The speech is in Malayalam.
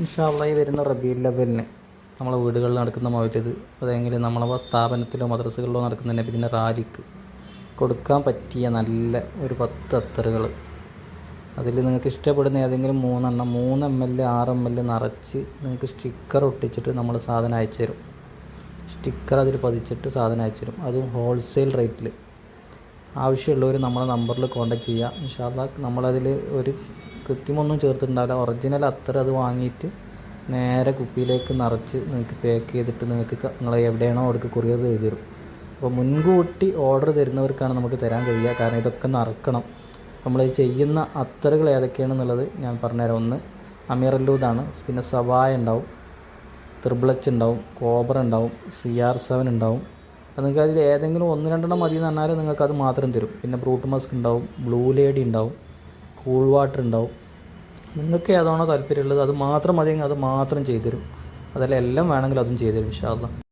ഇൻഷാ അള്ളാ ഈ വരുന്ന റബീഉൽ അവ്വലിന് നമ്മളെ വീടുകളിൽ നടക്കുന്ന മൗലിദ്, അതെങ്കിലും നമ്മളെ സ്ഥാപനത്തിലോ മദ്രസകളിലോ നടക്കുന്ന നബിദിന റാലിക്ക് കൊടുക്കാൻ പറ്റിയ നല്ല ഒരു 10 അത്തറുകൾ, അതിൽ നിങ്ങൾക്ക് ഇഷ്ടപ്പെടുന്ന ഏതെങ്കിലും 3 ml 6 ml നിറച്ച് നിങ്ങൾക്ക് സ്റ്റിക്കർ ഒട്ടിച്ചിട്ട് നമ്മൾ സാധനം അയച്ചു തരും. സ്റ്റിക്കർ അതിൽ പതിച്ചിട്ട് സാധനം അയച്ചു തരും, അതും ഹോൾസെയിൽ റേറ്റിൽ. ആവശ്യമുള്ളവർ നമ്മളെ നമ്പറിൽ കോൺടാക്റ്റ് ചെയ്യുക. ഇൻഷാ അള്ളാ നമ്മളതിൽ ഒരു കൃത്യമൊന്നും ചേർത്തിട്ടുണ്ടാവില്ല. ഒറിജിനൽ അത്തർ അത് വാങ്ങിയിട്ട് നേരെ കുപ്പിയിലേക്ക് നിറച്ച് നിങ്ങൾക്ക് പാക്ക് ചെയ്തിട്ട് നിങ്ങൾ എവിടെയാണോ അവിടേക്ക് കൊറിയർ ചെയ്ത് തരും. അപ്പോൾ മുൻകൂട്ടി ഓർഡർ തരുന്നവർക്കാണ് നമുക്ക് തരാൻ കഴിയുക. കാരണം ഇതൊക്കെ നിറക്കണം. നമ്മൾ ചെയ്യുന്ന അത്തറുകൾ ഏതൊക്കെയാണെന്നുള്ളത് ഞാൻ പറഞ്ഞുതരാം. ഒന്ന് അമീറല്ലൂദാണ്, പിന്നെ സവായ ഉണ്ടാവും, ത്രിബിളച്ച് ഉണ്ടാവും, കോബ്ര ഉണ്ടാവും, CR7 ഉണ്ടാവും. അത് നിങ്ങൾക്ക് അതിൽ ഏതെങ്കിലും 1-2 മതി എന്ന് പറഞ്ഞാൽ നിങ്ങൾക്കത് മാത്രം തരും. പിന്നെ ബ്രൂട്ട് മസ്ക് ഉണ്ടാവും, ബ്ലൂ ലേഡി ഉണ്ടാവും, കൂൾ വാട്ടർ ഉണ്ടാവും. നിങ്ങൾക്ക് ഏതാണോ താല്പര്യമുള്ളത് അത് മാത്രം മതിയെങ്കിൽ അത് മാത്രം ചെയ്തു തരും. അതെല്ലാം എല്ലാം വേണമെങ്കിൽ അതും ചെയ്തു തരും ഇൻഷാ അള്ളാ.